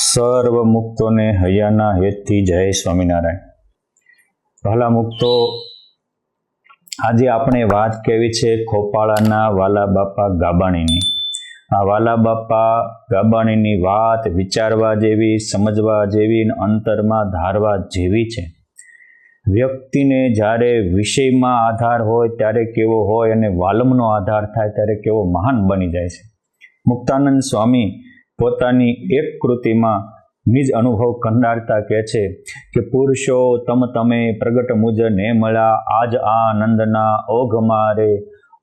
સર્વ મુક્તોને હૈયાના હેતથી જય સ્વામિનારાયણ. વહાલા મુક્તો, આજે આપણે વાત કેવી છે ખોપાળાના વાલા બાપા ગાબાણીની. આ વાલા બાપા ગાબાણીની વાત વિચારવા જેવી, સમજવા જેવી, અંતરમાં ધારવા જેવી છે. વ્યક્તિને જ્યારે વિષયમાં આધાર હોય ત્યારે કેવો હોય અને વાલમનો આધાર થાય ત્યારે કેવો મહાન બની જાય છે. મુક્તાનંદ સ્વામી પોતાની એક કૃતિમાં નિજ અનુભવ કંડારતા કહે છે કે પુરુષો તમે પ્રગટ મુજ ને મળ્યા આજ આનંદના ઓઘ મારે,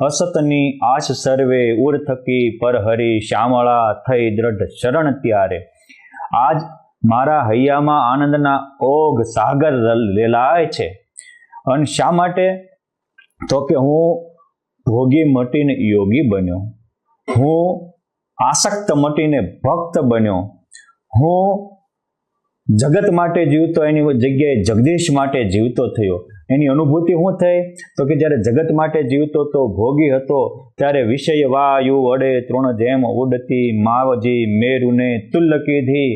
અસતની આશ સર્વે ઉર થકી પરહરી શ્યામળા થઈ દ્રઢ શરણ ત્યારે. આજ મારા હૈયામાં આનંદના ઓઘ સાગર લેલાય છે. અને શા માટે? તો કે હું ભોગી મટીને યોગી બન્યો, હું આસક્ત મટીને ભક્ત બન્યો, હું જગત માટે જીવતો એની જગ્યાએ જગદીશ માટે જીવતો થયો. એની અનુભૂતિ શું થઈ? તો કે જ્યારે જગત માટે જીવતો તો ભોગી હતો ત્યારે વિષય વાયુ વડે તૃણ જેમ ઉડતી માવજી મેરુને તુલ્ય કીધી,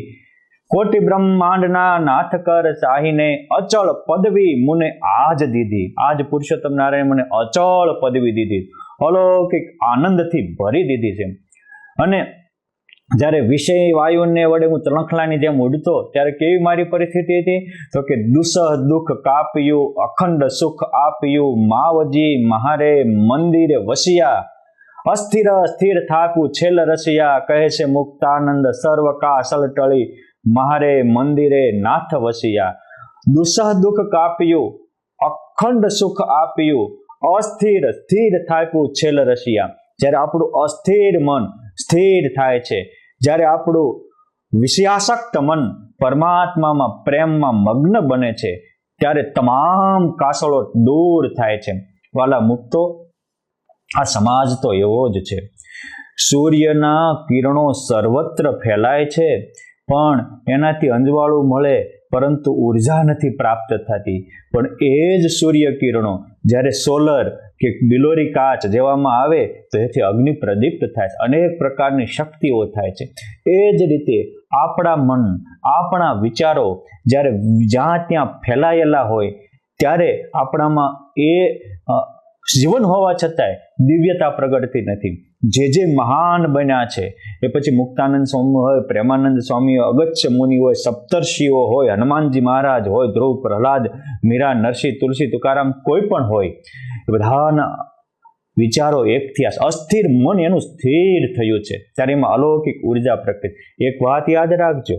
કોટી બ્રહ્માંડના નાથ કર ચાહીને અચળ પદવી મુને આજ દીધી. આજ પુરુષોત્તમ નારાયણ મને અચળ પદવી દીધી, અલૌકિક આનંદથી ભરી દીધી છે. અને જ્યારે વિષય વાયુને વડે હું તણખલાની જેમ ઉડતો ત્યારે કેવી મારી પરિસ્થિતિ હતી? તો કે દુસહ દુઃખ કાપ્યું, અખંડ સુખ આપ્યું, માવજી મહારે મંદિરે વસિયા, અસ્થિર સ્થિર થાપ્યું છેલ્લ રસિયા, કહે છે મુક્તાનંદ સર્વ કા સલટળી, મહારે મંદિરે નાથ વસિયા. દુસહ દુઃખ કાપ્યું, અખંડ સુખ આપ્યું, અસ્થિર સ્થિર થાપ્યું છેલ્લ રસિયા. જ્યારે આપણું અસ્થિર મન સ્થિર થાય છે, જ્યારે આપણું વિષયાસક્ત મન પરમાત્મામાં પ્રેમમાં મગ્ન બને છે, ત્યારે તમામ કાસળો દૂર થાય છે. વાલા મુક્તો, આ સમાજ તો એવો જ છે. સૂર્યના કિરણો સર્વત્ર ફેલાય છે, પણ એનાથી અંજવાળું મળે પરંતુ ઉર્જા નથી પ્રાપ્ત થતી. પણ એ જ સૂર્ય કિરણો જ્યારે સોલર કે બિલોરી કાચ જેવામાં આવે તો એથી અગ્નિ પ્રદીપ્ત થાય છે, અનેક પ્રકારની શક્તિઓ થાય છે. એ જ રીતે આપણા મન, આપણા વિચારો જ્યારે જ્યાં ત્યાં ફેલાયેલા હોય ત્યારે આપણામાં એ જીવન હોવા છતાંય દિવ્યતા પ્રગટતી નથી. જે મહાન બન્યા છે, એ પછી મુક્તાનંદ સ્વામી હોય, પ્રેમાનંદ સ્વામી હોય, અગત્ય મુનિ હોય, સપ્તર્ષિઓ હોય, હનુમાનજી મહારાજ હોય, ધ્રુવ, પ્રહલાદ, મીરા, નરસિંહ, તુલસી, તુકારામ, કોઈ પણ હોય, એ બધાના વિચારો એકથી અસ્થિર મન એનું સ્થિર થયું છે ત્યારે એમાં અલૌકિક ઉર્જા પ્રગટે. એક વાત યાદ રાખજો,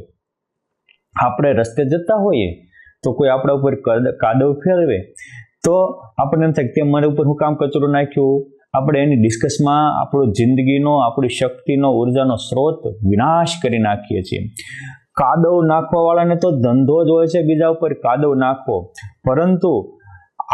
આપણે રસ્તે જતા હોઈએ તો કોઈ આપણા ઉપર કાદવ ફેરવે તો આપણને એમ થાય કે મારા ઉપર હું કામ કચરો નાખ્યું. આપણે એની ડિસ્કસમાં આપણો જિંદગીનો, આપણી શક્તિનો, ઉર્જાનો સ્ત્રોત વિનાશ કરી નાખીએ છીએ. કાદવ નાખવા વાળાને તો ધંધો જ હોય છે બીજા ઉપર કાદવ નાખવો, પરંતુ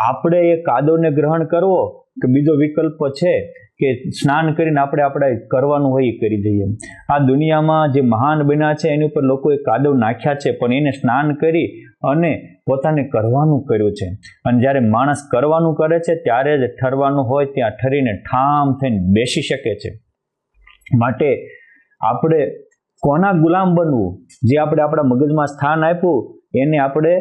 આપણે એ કાદવને ગ્રહણ કરવો કે બીજો વિકલ્પ છે કે સ્નાન કરીને આપણે કરવાનું હોય એ કરી જઈએ. આ દુનિયામાં જે મહાન બન્યા છે એની ઉપર લોકોએ કાદવ નાખ્યા છે, પણ એને સ્નાન કરી અને પોતાને કરવાનું કર્યું છે. અને જ્યારે માણસ કરવાનું કરે છે ત્યારે જ ઠરવાનું હોય ત્યાં ઠરીને ઠામ થઈને બેસી શકે છે. માટે આપણે કોના ગુલામ બનવું? જે આપણે આપણા મગજમાં સ્થાન આપ્યું એને આપણે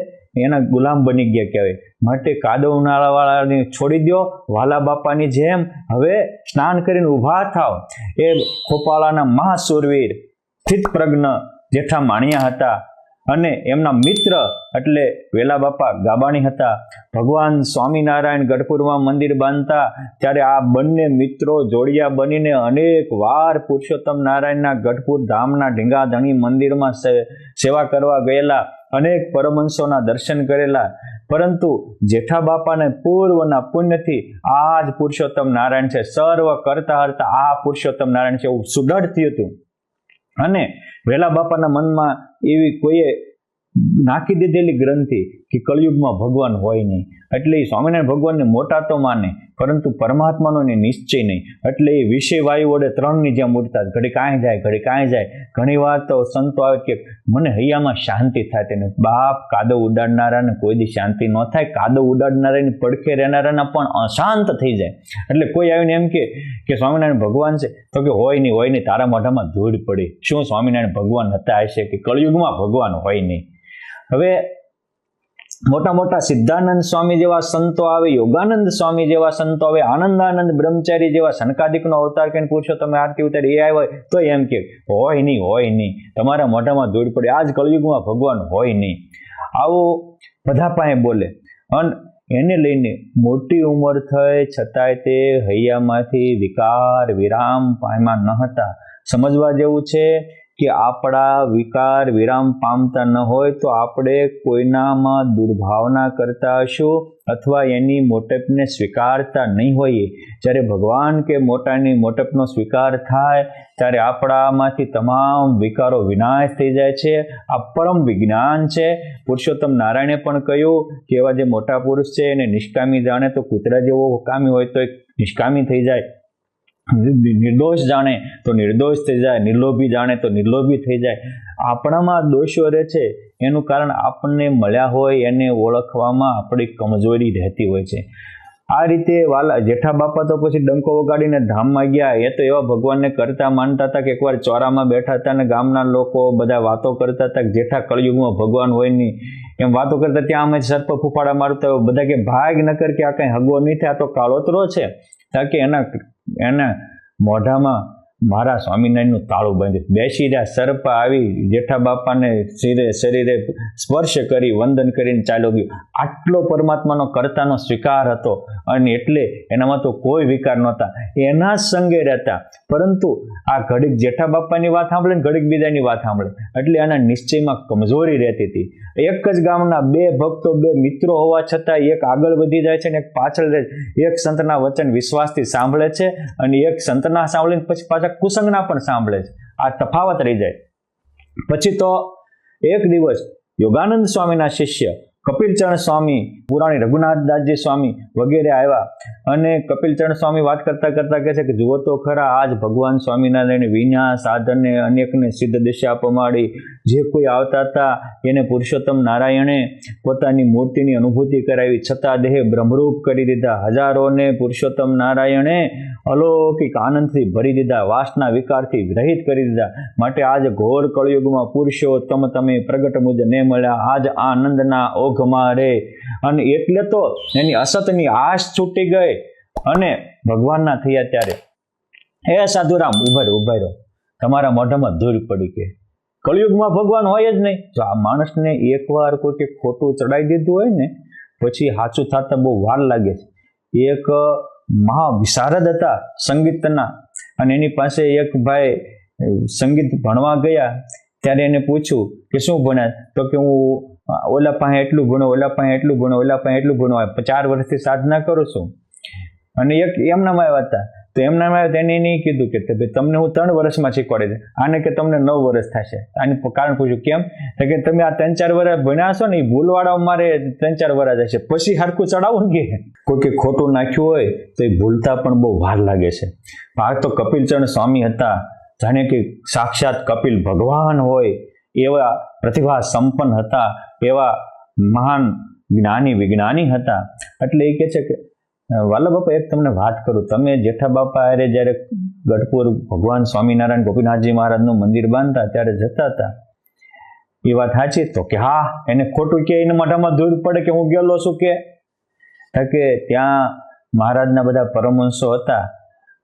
એના ગુલામ બની ગયા કહેવાય. માટે કાદવ નાળાવાળાને છોડી દો, વાલા બાપાની જેમ હવે સ્નાન કરીને ઊભા થાવ. એ ખોપાળાના મહાસુરવીર સ્થિત પ્રજ્ઞ જેઠા માણિયા હતા અને એમના મિત્ર એટલે વેલા બાપા ગાબાણી હતા. ભગવાન સ્વામિનારાયણ ગઢપુરમાં મંદિર બાંધતા ત્યારે આ બંને મિત્રો જોડિયા બનીને અનેક વાર પુરુષોત્તમ નારાયણના ગઢપુર ધામના ઢીંગાધણી મંદિરમાં સેવા કરવા ગયેલા, અનેક પરમહંસોના દર્શન કરેલા. પરંતુ જેઠા બાપાને પૂર્વના પુણ્યથી આ જ પુરુષોત્તમ નારાયણ છે, સર્વ કરતા હરતા આ પુરુષોત્તમ નારાયણ છે એવું સુદૃઢ થયું હતું. અને વેલા બાપાના મનમાં એવી કોઈએ નાખી દીધેલી ગ્રંથિ કે કળિયુગમાં ભગવાન હોય નહીં, એટલે એ સ્વામિનારાયણ ભગવાનને મોટા તો માને પરંતુ પરમાત્માનો એને નિશ્ચય નહીં. એટલે એ વિષય વાયુ વડે ત્રણની જેમ ઉડતા, ઘડી કાંઈ જાય, ઘડી કાંઈ જાય. ઘણી વાર તો સંતો આવે કે મને હૈયામાં શાંતિ થાય તેને. બાપ, કાદવ ઉડાડનારાને કોઈ દી શાંતિ ન થાય. કાદવ ઉડાડનારાની પડખે રહેનારાના પણ અશાંત થઈ જાય. એટલે કોઈ આવીને એમ કે સ્વામિનારાયણ ભગવાન છે, તો કે હોય નહીં, તારા મોઢામાં ધૂળ પડી. શું સ્વામિનારાયણ ભગવાન હતા હશે કે કળિયુગમાં ભગવાન હોય નહીં? હવે મોટા મોટા સિદ્ધાનંદ સ્વામી જેવા સંતો આવે, યોગાનંદ સ્વામી જેવા સંતો આવે, આનંદાનંદ બ્રહ્મચારી જેવા સનકાદિકનો અવતાર કરીને પૂછો તમે આરતી ઉતારી, એ આવ્યો તો એમ કે હોય નહીં, તમારા મોઢામાં ધૂળ પડે, આજ કળિયુગમાં ભગવાન હોય નહીં. આવું બધા પાસે બોલે. અને એને લઈને મોટી ઉંમર થઈ છતાંય તે હૈયામાંથી વિકાર વિરામ પામ્યા ન હતા. સમજવા જેવું છે કે આપણા વિકાર વિરામ પામતા ન હોય તો આપણે કોઈનામાં દુર્ભાવના કરતા હશું અથવા એની મોટપને સ્વીકારતા નહીં હોઈએ. જ્યારે ભગવાન કે મોટાની મોટપનો સ્વીકાર થાય ત્યારે આપણામાંથી તમામ વિકારો વિનાશ થઈ જાય છે. આ પરમ વિજ્ઞાન છે. પુરુષોત્તમ નારાયણે પણ કહ્યું કે એવા જે મોટા પુરુષ છે એને નિષ્કામી જાણે તો કૂતરા જેવો કામી હોય તો નિષ્કામી થઈ જાય, નિર્દોષ જાણે તો નિર્દોષ થઈ જાય, નિર્લોભી જાણે તો નિર્લોભી થઈ જાય. આપણામાં દોષો રહે છે એનું કારણ આપણને મળ્યા હોય એને ઓળખવામાં આપણી કમજોરી રહેતી હોય છે. આ રીતે વાલા જેઠા બાપા તો પછી ડંકો વગાડીને ધામમાં ગયા. એ તો એવા ભગવાનને કરતા માનતા હતા કે એકવાર ચોરામાં બેઠા હતા અને ગામના લોકો બધા વાતો કરતા હતા કે જેઠા કળિયુગમાં ભગવાન હોય નહીં એમ વાતો કરતા. ત્યાં અમે સર્પ ફૂફાડા મારતા હોય. બધા કે ભાગ ન કર કે આ કંઈ હગવો નહીં થાય, આ તો કાળોતરો છે. તાકે એના મોઢામાં મારા સ્વામિનારાયણનું તાળું બાંધ્યું. બેસી રહ્યા, સર્પ આવી જેઠા બાપાને શરીરે સ્પર્શ કરી વંદન કરીને ચાલ્યો ગયો. આટલો પરમાત્માનો કર્તાનો સ્વીકાર હતો અને એટલે એનામાં તો કોઈ વિકાર નહોતા, એના જ સંગે રહેતા. પરંતુ આ ઘડીક જેઠા બાપાની વાત સાંભળે ને ઘડીક બીજાની વાત સાંભળે એટલે એના નિશ્ચયમાં કમજોરી રહેતી હતી. એક જ ગામના બે ભક્તો, બે મિત્રો હોવા છતાં એક આગળ વધી જાય છે ને એક પાછળ રહે છે. એક સંતના વચન વિશ્વાસથી સાંભળે છે અને એક સંતના સાંભળીને પછી પાછા કુસંગના પણ સાંભળે છે. આ તફાવત રહી જાય. પછી તો એક દિવસ યોગાનંદ સ્વામીના શિષ્ય કપિલચરણ સ્વામી, પુરાણી રઘુનાથદાસજી સ્વામી વગેરે આવ્યા અને કપિલચરણ સ્વામી વાત કરતા કરતા કહે છે કે જુઓ તો ખરા, આજ ભગવાન સ્વામિનારાયણ વિના સાધને અનેકને સિદ્ધ દિશા પમાડી. જે કોઈ આવતા હતા એને પુરુષોત્તમ નારાયણે પોતાની મૂર્તિની અનુભૂતિ કરાવી, છતાં દેહ બ્રહ્મરૂપ કરી દીધા. હજારોને પુરુષોત્તમ નારાયણે અલૌકિક આનંદથી ભરી દીધા, વાસના વિકારથી રહિત કરી દીધા. માટે આજ ઘોર કળયુગમાં પુરુષોત્તમ તમે પ્રગટ મુજ ને મળ્યા, આજ આનંદના ઓઘમાં રે. અને એટલે તો એની અસતની આશ છૂટી ગઈ અને ભગવાનના થયા. ત્યારે હે સાધુરામ, ઉભા રહ્યો, તમારા મોઢામાં ધૂળ પડી કે કળિયુગમાં ભગવાન હોય જ નહીં. જો આ માણસને એકવાર કોઈ ખોટું ચડાવી દીધું હોય ને પછી સાચું થતા બહુ વાર લાગે છે. એક મહા વિશારદ હતા સંગીતના અને એની પાસે એક ભાઈ સંગીત ભણવા ગયા. ત્યારે એને પૂછ્યું કે શું ભણ્યા? તો કે હું ઓલા પાસે એટલું ભણો, ઓલા પાસે એટલું ભણો, ઓલા પાસે એટલું ભણો, 4 વર્ષથી સાધના કરું છું. અને એક એમનામાં આવ્યા હતા તો એમનામાં આવ્યા તેને નહીં કીધું કે તમને હું 3 વર્ષમાં શીખવાડે છે, આને કે તમને 9 વર્ષ થશે. આનું કારણ પૂછ્યું કેમ? તો કે તમે આ 3-4 વર્ષ ભણ્યા છો ને એ ભૂલવાળા મારે 3-4 વર્ષ હશે, પછી હરખું ચડાવું ને કે કોઈ ખોટું નાખ્યું હોય તો એ ભૂલતા પણ બહુ વાર લાગે છે. આ તો કપિલચરણ સ્વામી હતા, જાણે કે સાક્ષાત કપિલ ભગવાન હોય એવા પ્રતિભા સંપન્ન હતા, એવા મહાન જ્ઞાની વિજ્ઞાની હતા. એટલે એ કહે છે કે વાલા બાપા, એક તમને વાત કરું, તમે જેઠા બાપા અરે જ્યારે ગઢપુર ભગવાન સ્વામિનારાયણ ગોપીનાથજી મહારાજનું મંદિર બાંધતા ત્યારે જતા હતા, એ વાત સાચી? તો કે હા. એને ખોટું કે એને મોઢામાં ધૂળ પડે કે હું ગયેલો છું કે ત્યાં મહારાજના બધા પરમહંસો હતા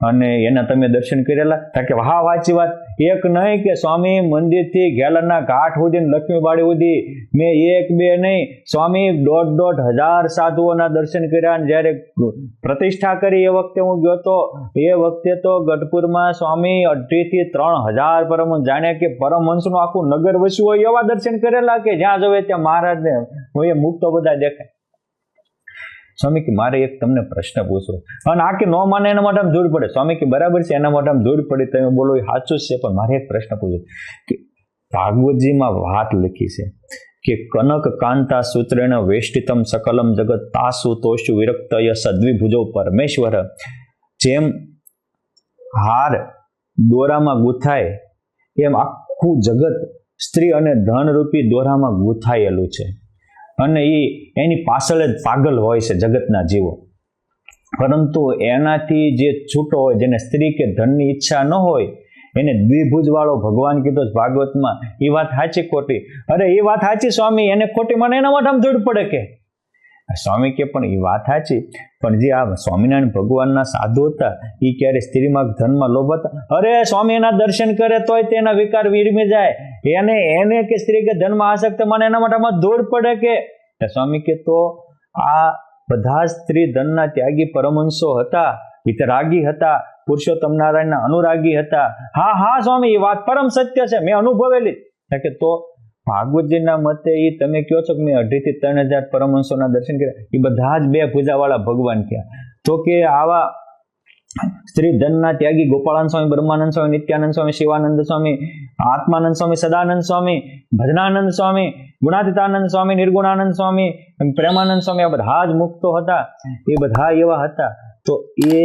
અને એના તમે દર્શન કરેલા? કે હા, વાંચી વાત. એક નહીં કે સ્વામી મંદિરથી ઘેલાના ઘાટ સુધી, લક્ષ્મીબાડી સુધી મેં 1-2 નહીં, સ્વામી 1,500 સાધુઓના દર્શન કર્યા. અને જ્યારે પ્રતિષ્ઠા કરી એ વખતે હું ગયો તો એ વખતે તો ગઢપુરમાં સ્વામી 2,500 થી 3,000 પરમહંસ, જાણે કે પરમહંસનું આખું નગર વસ્યું હોય એવા દર્શન કરેલા કે જ્યાં જોવે ત્યાં મહારાજને હોય મુક્તો બધા દેખાય. સ્વામી કે મારે એક તમને પ્રશ્ન પૂછવો, અને આ કે ન માને એના મોઢામાં ધૂળ પડે. સ્વામી કે બરાબર છે, એના મોઢામાં ધૂળ પડી, તમે બોલો એ સાચું જ છે, પણ મારે એક પ્રશ્ન પૂછો કે ભાગવતજીમાં વાત લખી છે કે કનક કાંતા સૂત્રેણ વેષ્ટિતમ સકલમ જગત તાસુ તોષુ વિરક્તય સદ્વિભુજો પરમેશ્વર. જેમ હાર દોરામાં ગૂંથાય એમ આખું જગત સ્ત્રી અને ધનરૂપી દોરામાં ગૂંથાયેલું છે અને એની પાછળ જ પાગલ હોય છે જગતના જીવો. પરંતુ એનાથી જે છૂટો હોય, જેને સ્ત્રી કે ધનની ઈચ્છા ન હોય, એને દ્વિભુજ વાળો ભગવાન કીધો ભાગવતમાં. એ વાત સાચી ખોટી? અરે એ વાત સાચી સ્વામી, એને ખોટી મને એના માટે ધૂળ પડે કે? સ્વામી કે પણ એ વાત સાચી, પણ જે આ સ્વામિનારાયણ ભગવાનના સાધુ હતા એ ક્યારે સ્ત્રીમાં ધનમાં લોભ હતા? અરે સ્વામી એના દર્શન કરે તોય તેના વિકાર વિરમી જાય. એને કે સ્ત્રી કે ધનમાં આસક્ત, મને એના માટે ધૂળ પડે કે? સ્વામી કે તો આ બધા સ્ત્રી ધનના ત્યાગી પરમહંસો હતા, વિતરાગી હતા, પુરુષોત્તમ નારાયણના અનુરાગી હતા. હા હા સ્વામી, એ વાત પરમ સત્ય છે, મેં અનુભવેલી. કે તો ભાગવતજીના મતે એ તમે કહો છો કે મેં 2,500 થી 3,000 પરમહંસોના દર્શન કર્યા, એ બધા જ 2 ભુજાવાળા ભગવાન થયા. તો કે આવા સ્ત્રી ધનના ત્યાગી ગોપાળાનંદ સ્વામી, બ્રહ્માનંદ સ્વામી, નિત્યાનંદ સ્વામી, શિવાનંદ સ્વામી, આત્માનંદ સ્વામી, સદાનંદ સ્વામી, ભજનાનંદ સ્વામી, ગુણાતીતાનંદ સ્વામી, નિર્ગુણાનંદ સ્વામી, પ્રેમાનંદ સ્વામી, આ બધા જ મુક્તો હતા. એ બધા એવા હતા. તો એ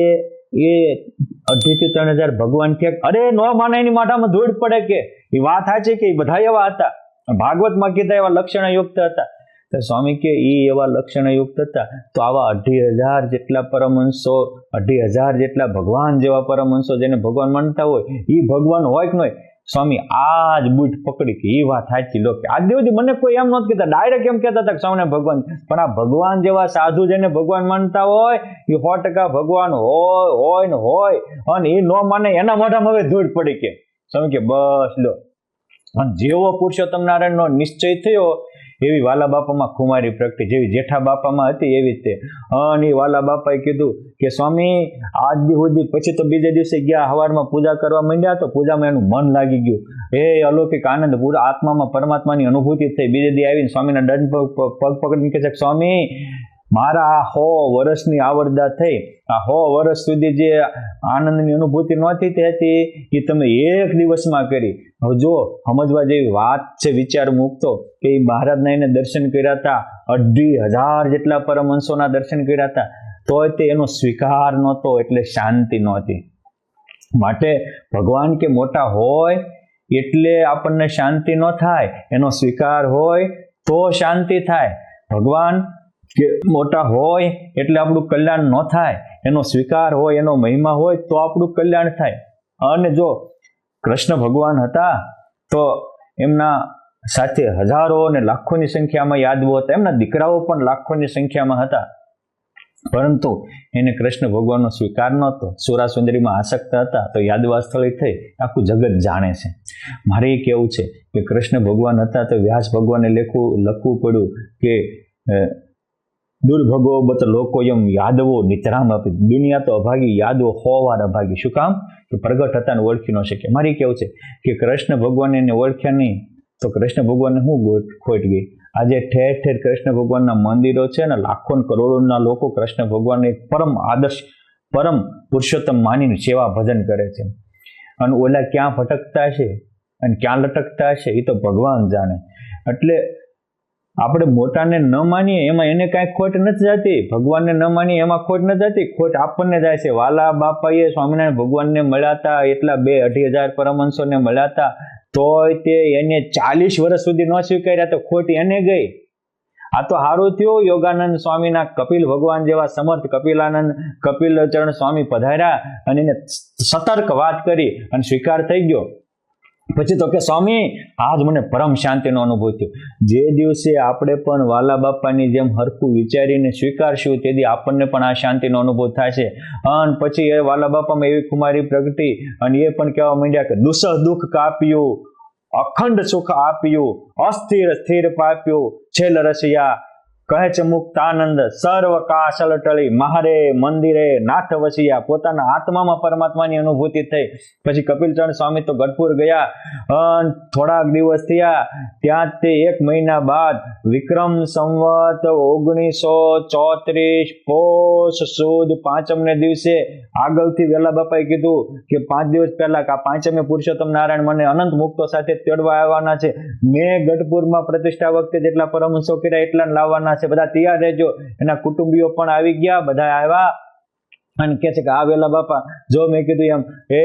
2,500 થી 3,000 ભગવાન થયા. અરે નો માને એની માથામાં ધૂળ પડે કે? એ વાત સાચી કે એ બધા એવા હતા. ભાગવતમાં કીધા એવા લક્ષણયુક્ત હતા. તો સ્વામી કે એ એવા લક્ષણયુક્ત હતા. તો આવા 2,500 જેટલા પરમહંસો, 2,500 જેટલા ભગવાન જેવા પરમહંસો જેને ભગવાન માનતા હોય, એ ભગવાન હોય કે નહીં? સ્વામી આ જ બૂટ પકડી કે એ વાત સાચી લો. કે આજ દિવસથી મને કોઈ એમ નહોતું કહેતા, ડાયરેક્ટ એમ કહેતા હતા કે સ્વામિનારાયણ ભગવાન. પણ આ ભગવાન જેવા સાધુ જેને ભગવાન માનતા હોય એ 100% ભગવાન હોય ને હોય. અને એ ન માને એના મોઢામાં હવે ધૂળ પડી કે? સ્વામી કે બસ લો. અને જેવો પુરુષોત્તમ નારાયણનો નિશ્ચય થયો એવી વાલા બાપામાં ખુમારી પ્રગટી, જેવી જેઠા બાપામાં હતી એવી જ તે. અને વાલા બાપાએ કીધું કે સ્વામી આજ દી સુધી, પછી તો બીજે દિવસે ગયા સવારમાં પૂજા કરવા માંડ્યા, તો પૂજામાં એનું મન લાગી ગયું. એ અલૌકિક આનંદ, પૂરા આત્મામાં પરમાત્માની અનુભૂતિ થઈ. બીજે દી આવીને સ્વામીના દંડ પગ પકડીને કહે છે કે સ્વામી મારા આ 100 વર્ષની આવરદા થઈ, આ 100 વર્ષ સુધી જે આનંદની અનુભૂતિ નહોતી થતી એ તમે એક દિવસમાં કરી. હવે જો સમજવા જેવી વાત છે, વિચાર મૂકતો કે એ મહારાજના એને દર્શન કર્યા હતા, 2,500 જેટલા પરમહંસોના દર્શન કર્યા હતા, તોય તે એનો સ્વીકાર નહોતો, એટલે શાંતિ નહોતી. માટે ભગવાન કે મોટા હોય એટલે આપણને શાંતિ ન થાય, એનો સ્વીકાર હોય તો શાંતિ થાય. ભગવાન કે મોટા હોય એટલે આપણું કલ્યાણ ન થાય, એનો સ્વીકાર હોય, એનો મહિમા હોય તો આપણું કલ્યાણ થાય. અને જો કૃષ્ણ ભગવાન હતા તો એમના સાથે હજારો અને લાખોની સંખ્યામાં યાદવો હતા, એમના દીકરાઓ પણ લાખોની સંખ્યામાં હતા. પરંતુ એને કૃષ્ણ ભગવાનનો સ્વીકાર નહોતો, સુરાસુંદરીમાં આસક્ત હતા. તો યાદવા સ્થળે થઈ આખું જગત જાણે છે. મારે એ કહેવું છે કે કૃષ્ણ ભગવાન હતા તો વ્યાસ ભગવાને લખવું પડ્યું કે દુર્ભગો બત લોકો એમ યાદવો નિતરામ આપી. દુનિયા તો અભાગી, યાદવો 100 વાર અભાગી. શું કામ? કે પ્રગટ હતા ને ઓળખી ન શકે. મારી કેવું છે કે કૃષ્ણ ભગવાન એને ઓળખ્યા નહીં તો કૃષ્ણ ભગવાનને શું ખોટ ગઈ? આજે ઠેર ઠેર કૃષ્ણ ભગવાનના મંદિરો છે ને લાખો કરોડોના લોકો કૃષ્ણ ભગવાનને પરમ આદર્શ, પરમ પુરુષોત્તમ માનીને સેવા ભજન કરે છે. અને ઓલા ક્યાં ભટકતા છે અને ક્યાં લટકતા છે એ તો ભગવાન જાણે. એટલે આપણે મોટાને ન માનીએ એમાં એને કાંઈ ખોટ નથી જતી, ભગવાનને ન માનીએ એમાં ખોટ નથી જતી, ખોટ આપણને જાય છે. વાલા બાપાએ સ્વામિનારાયણ ભગવાનને મળ્યા હતા, એટલા 2,000-2,500 પરમહંસોને મળ્યા હતા, તોય તે એને 40 વર્ષ સુધી ન સ્વીકાર્યા, તો ખોટ એને ગઈ. આ તો સારું થયું યોગાનંદ સ્વામીના કપિલ ભગવાન જેવા સમર્થ કપિલચરણ સ્વામી પધાર્યા અને એને સતર્ક વાત કરી અને સ્વીકાર થઈ ગયો. પછી તો કે સ્વામી આજ મને પરમ શાંતિનો અનુભવ થયો. જે દિવસે આપણે પણ વાલા બાપાની જેમ હરખું વિચારીને સ્વીકારશું તેથી આપણને પણ આ શાંતિનો અનુભવ થાય છે. અને પછી એ વાલા બાપામાં એવી કુમારી પ્રગટી અને એ પણ કહેવા માંડ્યા કે દુઃખ દુઃખ કાપ્યું, અખંડ સુખ આપ્યું, અસ્થિર સ્થિર પાપ્યું, છેલ રસિયા કહે છે મુક્તાનંદ, સર્વ કાશલ ટળી મારે મંદિરે નાથ વસિયા. પોતાના આત્મામાં પરમાત્માની અનુભૂતિ થઈ. પછી કપિલચરણ સ્વામી તો ગઢપુર ગયા. થોડાક દિવસ થયા ત્યાં તે 1 મહિના બાદ વિક્રમ સંવત 1934 પોષ સુદ 5મને દિવસે આગળથી વેલા બાપાએ કીધું કે 5 દિવસ પહેલા કે 5મે પુરુષોત્તમ નારાયણ મને અનંત મુક્તો સાથે તેડવા આવવાના છે. મેં ગઢપુરમાં પ્રતિષ્ઠા વખતે જેટલા પરમહંસો કર્યા એટલા લાવવાના છે, બધા તૈયાર રહેજો. એના કુટુંબીઓ પણ આવી ગયા, બધા આવ્યા અને કે છે કે આ વેલા બાપા જો મેં કીધું એમ એ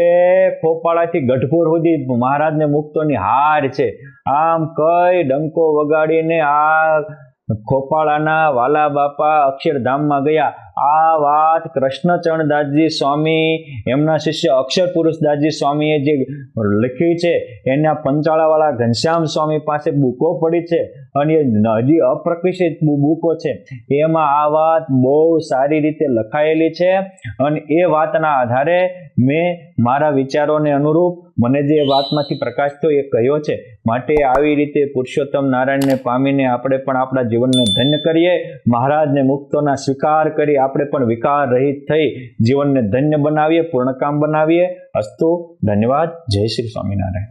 ખોપાળાથી ગઢપુર સુધી મહારાજને મુક્તોની હાર છે. આમ કઈ ડંકો વગાડીને આ ખોપાળાના વાલા બાપા અક્ષરધામમાં ગયા. આ વાત કૃષ્ણચરણદાસજી સ્વામી એમના શિષ્ય અક્ષર પુરુષદાસજી સ્વામીએ જે લખી છે એના પંચાળાવાળા ઘનશ્યામ સ્વામી પાસે બુકો પડી છે અને હજી અપ્રકાશિત બુકો છે. એમાં આ વાત બહુ સારી રીતે લખાયેલી છે અને એ વાતના આધારે મેં મારા વિચારોને અનુરૂપ મને જે વાતમાંથી પ્રકાશ થયો એ કહ્યો છે. માટે આવી રીતે પુરુષોત્તમ નારાયણને પામીને આપણે પણ આપણા જીવનને ધન્ય કરીએ. મહારાજને મુક્તોના સ્વીકાર કરી આપણે પણ વિકાર રહિત થઈ જીવનને ધન્ય બનાવીએ, પૂર્ણકામ બનાવીએ. અસ્તુ. ધન્યવાદ. જય શ્રી સ્વામિનારાયણ.